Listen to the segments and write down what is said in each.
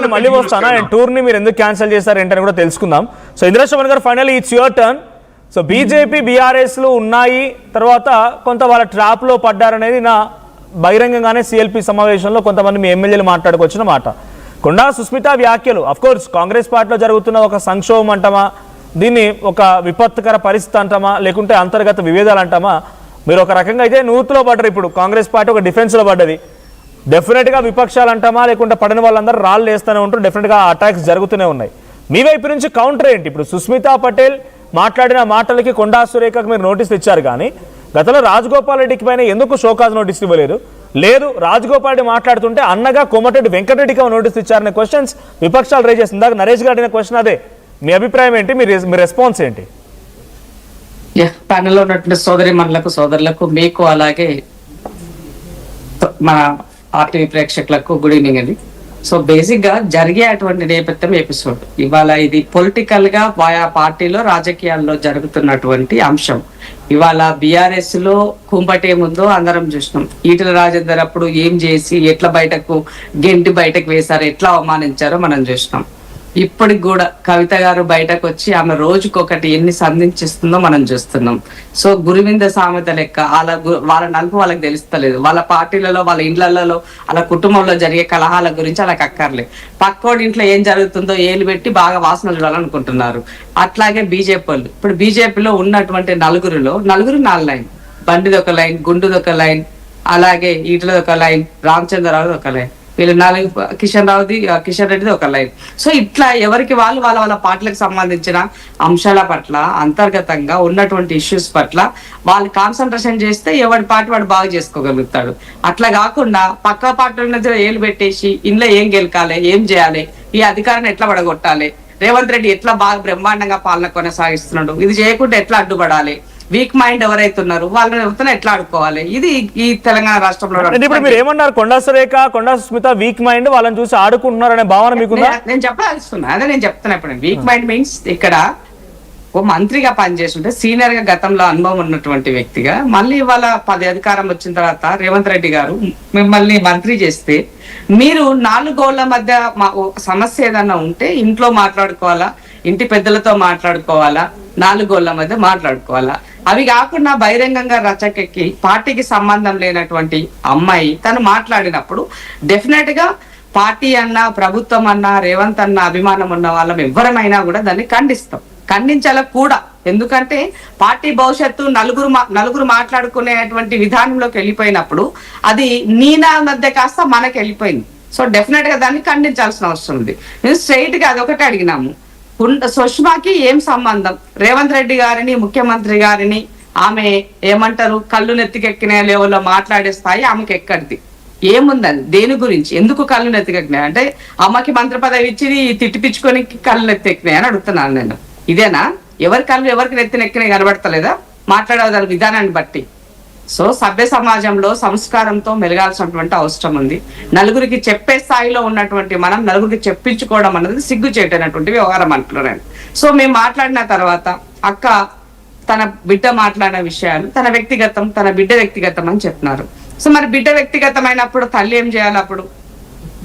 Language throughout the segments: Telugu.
నేను మళ్ళీ వస్తాను. అండ్ టూర్ ని మీరు ఎందుకు క్యాన్సిల్ చేశారు ఏంటని కూడా తెలుసుకుందాం. సో ఇంద్రశ్రవణ్ గారు, finally it's your turn. So BJP బీఆర్ఎస్లు ఉన్నాయి, తర్వాత కొంత వాళ్ళ ట్రాప్లో పడ్డారనేది నా బహిరంగంగానే సిఎల్పి సమావేశంలో కొంతమంది మీ ఎమ్మెల్యేలు మాట్లాడుకొచ్చిన మాట. కొండా సుస్మిత వ్యాఖ్యలు అఫ్కోర్స్ కాంగ్రెస్ పార్టీలో జరుగుతున్న ఒక సంక్షోభం అంటామా, దీన్ని ఒక విపత్కర పరిస్థితి అంటామా, లేకుంటే అంతర్గత విభేదాలు అంటామా, మీరు ఒక రకంగా అయితే నూతులో పడ్డారు. ఇప్పుడు కాంగ్రెస్ పార్టీ ఒక డిఫెన్స్లో పడ్డది. డెఫినెట్గా విపక్షాలు అంటామా, లేకుంటే పడిన వాళ్ళందరూ రాళ్ళు వేస్తూనే ఉంటారు, డెఫినెట్గా అటాక్స్ జరుగుతూనే ఉన్నాయి. మీ వైపు నుంచి కౌంటర్ ఏంటి? ఇప్పుడు సుస్మితా పటేల్ మాట్లాడిన మాటలకి కొండా సురేఖకు మీరు నోటీసులు ఇచ్చారు, కానీ గతంలో రాజగోపాల్ రెడ్డికి పైన ఎందుకు షోకాజ్ నోటీస్ ఇవ్వలేదు? లేదు, రాజగోపాల్ రెడ్డి మాట్లాడుతుంటే అన్నగా కోమటిరెడ్డి వెంకటరెడ్డికి నోటీస్ ఇచ్చారనే క్వశ్చన్స్ విపక్షాలు రేజ్ చేస్తుంది. ఇందాక నరేష్ గారు అడిగిన క్వశ్చన్ అదే. మీ అభిప్రాయం ఏంటి? మీ రెస్పాన్స్ ఏంటి? ప్యానెల్లో ఉన్నటువంటి సోదరి మనులకు, సోదరులకు, మీకు అలాగే మన ఆర్టీవీ ప్రేక్షకులకు గుడ్ ఈవినింగ్ అండి. సో బేసిక్ గా జరిగేటువంటి నేపథ్యం ఎపిసోడ్ ఇవాళ ఇది పొలిటికల్ గా ఆయా పార్టీలో రాజకీయాల్లో జరుగుతున్నటువంటి అంశం. ఇవాళ బీఆర్ఎస్ లో కుంపటే ముందు అందరం చూసినాం. ఈటల రాజేందర్ అప్పుడు ఏం చేసి ఎట్లా గెంటి బయటకు వేశారో, ఎట్లా అవమానించారో మనం చూసినాం. ఇప్పటికి కూడా కవిత గారు బయటకు వచ్చి ఆమె రోజుకొకటి ఎన్ని సంధించిస్తుందో మనం చూస్తున్నాం. సో గురువింద సామెత లెక్క వాళ్ళ నలుపు వాళ్ళకి తెలుస్తలేదు. వాళ్ళ పార్టీలలో, వాళ్ళ ఇండ్లలో, వాళ్ళ కుటుంబంలో జరిగే కలహాల గురించి వాళ్ళకి అక్కర్లే. పక్కోడి ఇంట్లో ఏం జరుగుతుందో ఏలు పెట్టి బాగా వాసన చూడాలనుకుంటున్నారు. అట్లాగే బీజేపీ వాళ్ళు ఇప్పుడు బీజేపీలో ఉన్నటువంటి నలుగురు 4 లైన్. బండిది ఒక లైన్, గుండుది ఒక లైన్, అలాగే ఈటలది ఒక లైన్, రామచంద్రరావుది ఒక లైన్, వీళ్ళు 4 కిషన్ రెడ్డిది ఒక లైన్. సో ఇట్లా ఎవరికి వాళ్ళు వాళ్ళ పార్టీలకు సంబంధించిన అంశాల పట్ల, అంతర్గతంగా ఉన్నటువంటి ఇష్యూస్ పట్ల వాళ్ళు కాన్సన్ట్రేషన్ చేస్తే ఎవరి పార్టీ వాడు బాగా చేసుకోగలుగుతాడు. అట్లా కాకుండా పక్క పార్టీల ఏలు పెట్టేసి ఇంట్లో ఏం గెలకాలి, ఏం చేయాలి, ఈ అధికారాన్ని ఎట్లా పడగొట్టాలి, రేవంత్ రెడ్డి ఎట్లా బాగా బ్రహ్మాండంగా పాలన కొనసాగిస్తున్నాడు, ఇది చేయకుండా ఎట్లా అడ్డుపడాలి, వీక్ మైండ్ ఎవరైతే ఉన్నారో వాళ్ళని ఎట్లా ఆడుకోవాలి, ఇది ఈ తెలంగాణ రాష్ట్రంలో. ఇప్పుడు మీరు ఏమన్నారు? కొండా సురేఖ, కొండా సుస్మిత వీక్ మైండ్, వాళ్ళని చూసి ఆడుకుంటున్నారు అనే భావన మీకుందా? నేను చెప్పాల్సిన అదే నేను చెప్తున్నా. ఇప్పుడు వీక్ మైండ్ మీన్స్ ఇక్కడ ఓ మంత్రిగా పనిచేస్తుంటే సీనియర్ గా గతంలో అనుభవం ఉన్నటువంటి వ్యక్తిగా మళ్ళీ ఇవాళ 10 అధికారం వచ్చిన తర్వాత రేవంత్ రెడ్డి గారు మిమ్మల్ని మంత్రి చేస్తే మీరు 4 గోళ్ల మధ్య సమస్య ఏదన్నా ఉంటే ఇంట్లో మాట్లాడుకోవాలా, ఇంటి పెద్దలతో మాట్లాడుకోవాలా, 4 గోళ్ల మధ్య మాట్లాడుకోవాలా. అవి కాకుండా బహిరంగంగా రచకెక్కి పార్టీకి సంబంధం లేనటువంటి అమ్మాయి తను మాట్లాడినప్పుడు డెఫినెట్ గా పార్టీ అన్నా, ప్రభుత్వం అన్నా, రేవంత్ అన్న అభిమానం ఉన్న వాళ్ళం ఎవరమైనా కూడా దాన్ని ఖండించాల కూడా. ఎందుకంటే పార్టీ భవిష్యత్తు నలుగురు మాట్లాడుకునేటువంటి విధానంలోకి వెళ్ళిపోయినప్పుడు అది నీనా మధ్య కాస్త మనకి వెళ్ళిపోయింది. సో డెఫినెట్ గా దాన్ని ఖండించాల్సిన అవసరం ఉంది. మేము స్ట్రైట్ గా అదొకటి అడిగినాము. సుష్మాకి ఏం సంబంధం? రేవంత్ రెడ్డి గారిని, ముఖ్యమంత్రి గారిని ఆమె ఏమంటారు కళ్ళు నెత్తికెక్కిన లెవెల్లో మాట్లాడే స్థాయి ఆమెకి ఎక్కడిది? ఏముందని, దేని గురించి, ఎందుకు కళ్ళు నెత్తికెక్కినాయి అంటే అమ్మకి మంత్రి పదవి ఇచ్చి తిట్టిపించుకొని కళ్ళు నెత్తెక్కినాయి అని అడుగుతున్నాను నేను. ఇదేనా? ఎవరి కళ్ళు ఎవరికి నెత్తినెక్కినాయి కనబడతలేదా మాట్లాడే విధానాన్ని బట్టి? సో సభ్య సమాజంలో సంస్కారంతో మెలగాల్సినటువంటి అవసరం ఉంది. నలుగురికి చెప్పే స్థాయిలో ఉన్నటువంటి మనం నలుగురికి చెప్పించుకోవడం అన్నది సిగ్గు చేయటటువంటి వ్యవహారం అంటున్నాను. సో మేము మాట్లాడిన తర్వాత అక్క తన బిడ్డ మాట్లాడిన విషయాలు తన వ్యక్తిగతం, తన బిడ్డ వ్యక్తిగతం అని చెప్తున్నారు. సో మరి బిడ్డ వ్యక్తిగతమైనప్పుడు తల్లి ఏం చేయాలి? అప్పుడు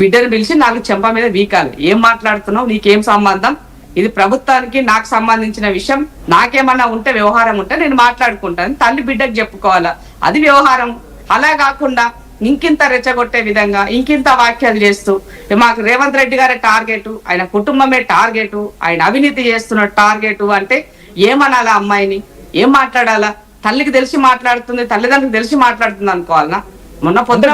బిడ్డను పిలిచి 4 చెంప మీద వీకాలి. ఏం మాట్లాడుతున్నావు, నీకేం సంబంధం, ఇది ప్రభుత్వానికి నాకు సంబంధించిన విషయం, నాకేమన్నా ఉంటే వ్యవహారం ఉంటే నేను మాట్లాడుకుంటాను, తల్లి బిడ్డకు చెప్పుకోవాలా, అది వ్యవహారం. అలా కాకుండా ఇంకింత రెచ్చగొట్టే విధంగా ఇంకింత వ్యాఖ్యలు చేస్తూ మాకు రేవంత్ రెడ్డి గారే టార్గెట్, ఆయన కుటుంబమే టార్గెట్, ఆయన అవినీతి చేస్తున్న టార్గెట్ అంటే ఏమనాలా? అమ్మాయిని ఏం మాట్లాడాలా? తల్లికి తెలిసి మాట్లాడుతుంది, తల్లిదండ్రులకు తెలిసి మాట్లాడుతుంది అనుకోవాలనా? మొన్న పొద్దున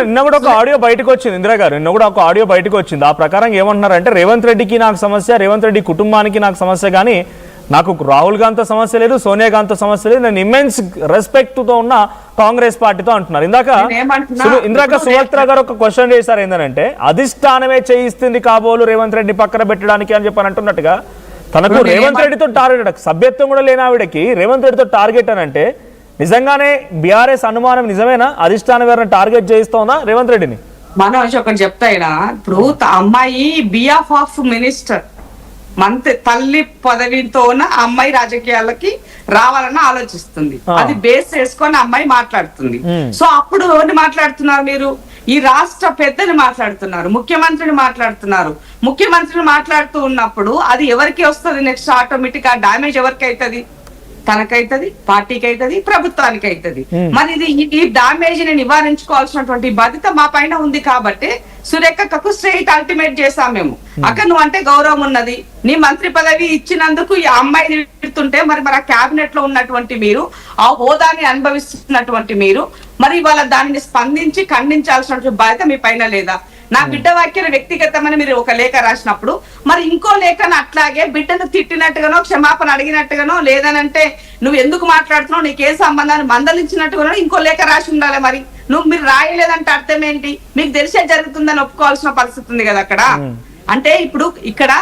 నిన్న కూడా ఒక ఆడియో బయటకు వచ్చింది, ఇందిరా గారు నిన్న కూడా ఒక ఆడియో బయటకు వచ్చింది. ఆ ప్రకారం ఏమంటున్నారంటే రేవంత్ రెడ్డికి నాకు సమస్య, రేవంత్ రెడ్డి కుటుంబానికి నాకు సమస్య, కానీ నాకు రాహుల్ గాంధీతో సమస్య లేదు, సోనియా గాంధీతో సమస్య లేదు, నేను ఇమ్మెన్స్ రెస్పెక్ట్ తో ఉన్న కాంగ్రెస్ పార్టీతో అంటున్నారు. ఇందాక సుభద్ర గారు ఒక క్వశ్చన్ చేశారు, ఏంటంటే అధిష్టానమే చేయిస్తుంది కాబోలు రేవంత్ రెడ్డి పక్కన పెట్టడానికి అని చెప్పని అంటున్నట్టుగా తనకు రేవంత్ రెడ్డితో టార్గెట్, సభ్యత్వం కూడా లేని ఆవిడకి రేవంత్ రెడ్డితో టార్గెట్ అని అంటే నిజంగానే బీఆర్ఎస్ అనుమానం నిజమేనా? అధిష్టానం గారిని టార్గెట్ చేయిస్తోందా రేవంత్ రెడ్డిని? మనోజ్ ఒకటి చెప్తాయినా, ఇప్పుడు అమ్మాయి బిహాఫ్ ఆఫ్ మినిస్టర్ మంత్రి తల్లి పదవితో ఉన్న అమ్మాయి రాజకీయాలకి రావాలని ఆలోచిస్తుంది. అది బేస్ చేసుకొని అమ్మాయి మాట్లాడుతుంది. సో అప్పుడు ఎవరిని మాట్లాడుతున్నారు మీరు? ఈ రాష్ట్ర పెద్దలు మాట్లాడుతున్నారు, ముఖ్యమంత్రిని మాట్లాడుతూ ఉన్నప్పుడు అది ఎవరికి వస్తుంది? నెక్స్ట్ ఆటోమేటిక్ ఆ డామేజ్ ఎవరికి అవుతుంది? తనకైతుంది, పార్టీకి అవుతుంది, ప్రభుత్వానికి అవుతుంది. మరి ఈ డామేజ్ ని నివారించుకోవాల్సినటువంటి బాధ్యత మా పైన ఉంది. కాబట్టి సురేఖకు స్ట్రైట్ అల్టిమేట్ చేశాం మేము. అక్క నువ్వు అంటే గౌరవం ఉన్నది, నీ మంత్రి పదవి ఇచ్చినందుకు ఈ అమ్మాయిని తిడుతుంటే మరి ఆ క్యాబినెట్ లో ఉన్నటువంటి మీరు, ఆ హోదాని అనుభవిస్తున్నటువంటి మీరు, మరి వాళ్ళ దానిని స్పందించి ఖండించాల్సినటువంటి బాధ్యత మీ పైన లేదా? నా బిడ్డ వ్యాఖ్యలు వ్యక్తిగతమని మీరు ఒక లేఖ రాసినప్పుడు మరి ఇంకో లేఖను అట్లాగే బిడ్డను తిట్టినట్టుగానో క్షమాపణ అడిగినట్టుగానో లేదనంటే నువ్వు ఎందుకు మాట్లాడుతున్నావు, నీకే సంబంధాన్ని మందలించినట్టుగానో ఇంకో లేఖ రాసి ఉండాలి. మరి మీరు రాయలేదంటే అర్థం ఏంటి? మీకు తెలిసే జరుగుతుందని ఒప్పుకోవాల్సిన పరిస్థితి ఉంది కదా అక్కడ. అంటే ఇప్పుడు ఇక్కడ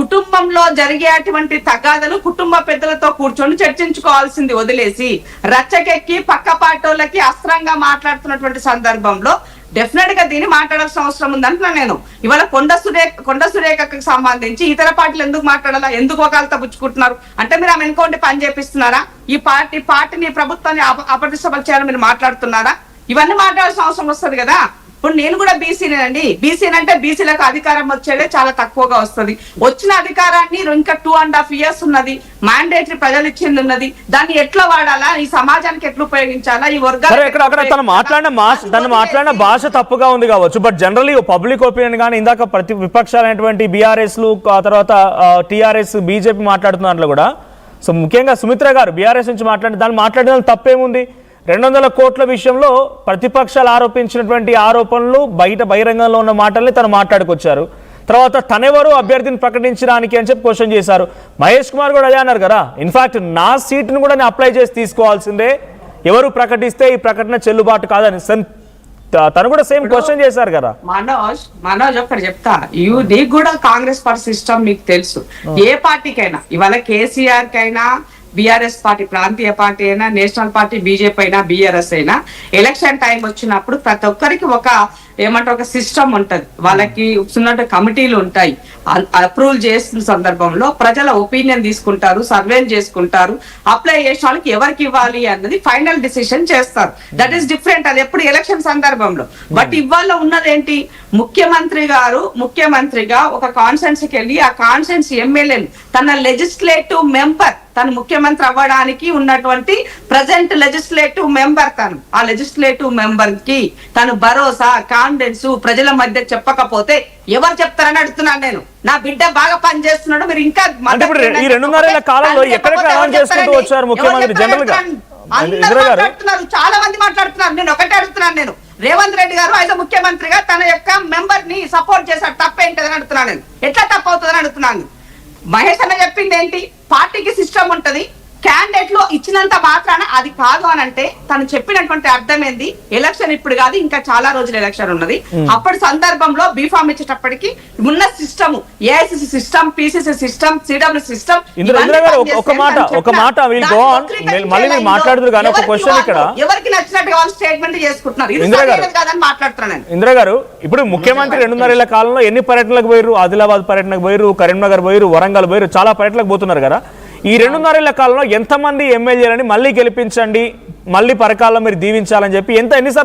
కుటుంబంలో జరిగేటువంటి తగాదలు కుటుంబ పెద్దలతో కూర్చొని చర్చించుకోవాల్సింది వదిలేసి రచ్చకెక్కి పక్క పార్టీలకి అస్త్రంగా మాట్లాడుతున్నటువంటి సందర్భంలో డెఫినెట్ గా దీన్ని మాట్లాడాల్సిన అవసరం ఉందంటున్నా నేను. ఇవాళ కొండ సురేఖకు సంబంధించి ఇతర పార్టీలు ఎందుకు మాట్లాడాలా, ఎందుకు ఒకళ్ళతో పుచ్చుకుంటున్నారు అంటే మీరు ఆమె ఎన్కౌంటర్ పని చేపిస్తున్నారా? ఈ పార్టీని ప్రభుత్వాన్ని అపరిశపరిచారని మీరు మాట్లాడుతున్నారా? ఇవన్నీ మాట్లాడాల్సిన అవసరం వస్తుంది కదా. ఇప్పుడు నేను కూడా బీసీనేనండి. బీసీనంటే బీసీలకు అధికారం వచ్చేదే చాలా తక్కువగా వస్తుంది. వచ్చిన అధికారాన్ని ఇంకా 2.5 years ఉన్నది, మ్యాండేటరీ ప్రజలు ఇచ్చింది ఉన్నది. దాన్ని ఎట్లా వాడాలా, ఈ సమాజానికి ఎట్లా ఉపయోగించాలా, ఈ వర్గాలు తను మాట్లాడిన భాష తప్పుగా ఉంది కావచ్చు. బట్ జనరల్లీ పబ్లిక్ ఒపీనియన్ కానీ ఇందాక ప్రతి విపక్షాలైనటువంటి బీఆర్ఎస్లు తర్వాత టీఆర్ఎస్ బీజేపీ మాట్లాడుతున్న దాంట్లో కూడా సో ముఖ్యంగా సుమిత్ర గారు బీఆర్ఎస్ నుంచి మాట్లాడిన తప్పేముంది? 200 కోట్ల విషయంలో ప్రతిపక్షాలు ఆరోపించినటువంటి ఆరోపణలు బహిరంగంలో ఉన్న మాటల్ని తను మాట్లాడుకొచ్చారు. తర్వాత తనెవరు అభ్యర్థిని ప్రకటించడానికి అని చెప్పి క్వశ్చన్ చేశారు. మహేష్ కుమార్ కూడా అదే అన్నారు కదా, ఇన్ఫాక్ట్ నా సీట్ను కూడా నేను అప్లై చేసి తీసుకోవాల్సిందే, ఎవరు ప్రకటిస్తే ఈ ప్రకటన చెల్లుబాటు కాదని తను కూడా సేమ్ క్వశ్చన్ చేశారు కదా. మనోజ్ ఒక్కటి చెప్తా, నీకు కూడా కాంగ్రెస్ పార్టీ సిస్టమ్ మీకు తెలుసు. ఏ పార్టీకైనా ఇవాళ కేసీఆర్ కైనా బీఆర్ఎస్ పార్టీ ప్రాంతీయ పార్టీ అయినా నేషనల్ పార్టీ బీజేపీ అయినా బీఆర్ఎస్ అయినా ఎలక్షన్ టైం వచ్చినప్పుడు ప్రతి ఒక్కరికి ఒక సిస్టమ్ ఉంటది. వాళ్ళకి ఉన్నట్టు కమిటీలు ఉంటాయి. అప్రూవల్ చేస్తున్న సందర్భంలో ప్రజల ఒపీనియన్ తీసుకుంటారు, సర్వేలు చేసుకుంటారు, అప్లై చేసిన వాళ్ళకి ఎవరికి ఇవ్వాలి అన్నది ఫైనల్ డిసిషన్ చేస్తారు. That is different. అది ఎప్పుడు ఎలక్షన్ సందర్భంలో. బట్ ఇవాళ ఉన్నదేంటి, ముఖ్యమంత్రిగా ఒక కాన్స్టిట్యున్సీకి వెళ్ళి ఆ కాన్స్టిట్యున్సీ ఎమ్మెల్యేలు తన లెజిస్లేటివ్ మెంబర్, తను ముఖ్యమంత్రి అవ్వడానికి ఉన్నటువంటి ప్రజెంట్ లెజిస్లేటివ్ మెంబర్, తను ఆ లెజిస్లేటివ్ మెంబర్ కి తను భరోసా కాన్ఫిడెన్స్ ప్రజల మధ్య చెప్పకపోతే ఎవరు చెప్తారని అడుగుతున్నాను నేను. నా బిడ్డ బాగా పనిచేస్తున్నాడు, మీరు ఇంకా ఈ 2.5 కాలంలో ఎక్కడెక్కడ అనౌన్స్ చేసుకుంటూ వచ్చారు ముఖ్యమంత్రి జనరల్ గా చాలా మంది మాట్లాడుతున్నారు. నేను ఒకటే అడుగుతున్నాను, నేను రేవంత్ రెడ్డి గారు అయితే ముఖ్యమంత్రిగా తన యొక్క మెంబర్ ని సపోర్ట్ చేశారు, తప్పేంటని అడుగుతున్నాను నేను. ఎట్లా తప్పు అవుతుందని అడుగుతున్నాను. మహేష్ అన్న చెప్పింది ఏంటి, పార్టీకి సిస్టమ్ ఉంటది, క్యాండిడేట్ లో ఇచ్చినంత మాత్రాన అది కాదు అని అంటే తను చెప్పినటువంటి అర్థం ఏంది, ఎలక్షన్ ఇప్పుడు కాదు ఇంకా చాలా రోజులు ఎలక్షన్ ఉన్నది. అప్పటి సందర్భంలో బీఫామ్ ఇచ్చేటప్పటికి ఉన్న system, AICC system, PCC system, CW system. ఎవరికి నచ్చినట్టుగా వాళ్ళు స్టేట్మెంట్ చేసుకుంటున్నారు. ఇది మాట్లాడుతున్నాను ఇందిరా గారు. ఇప్పుడు ముఖ్యమంత్రి 2.5 కాలంలో ఎన్ని పర్యటనలకు పోయారు? ఆదిలాబాద్ పర్యటనకు పోయారు, కరీంనగర్ పోయారు, వరంగల్ పోయారు, చాలా పర్యటనలకు పోతున్నారు కదా. ఈ 2.5 కాలంలో ఎంతమంది ఎమ్మెల్యేలని మళ్ళీ గెలిపించండి, మళ్ళీ పరకాల్లో మీరు దీవించాలని చెప్పి ఎన్నిసార్లు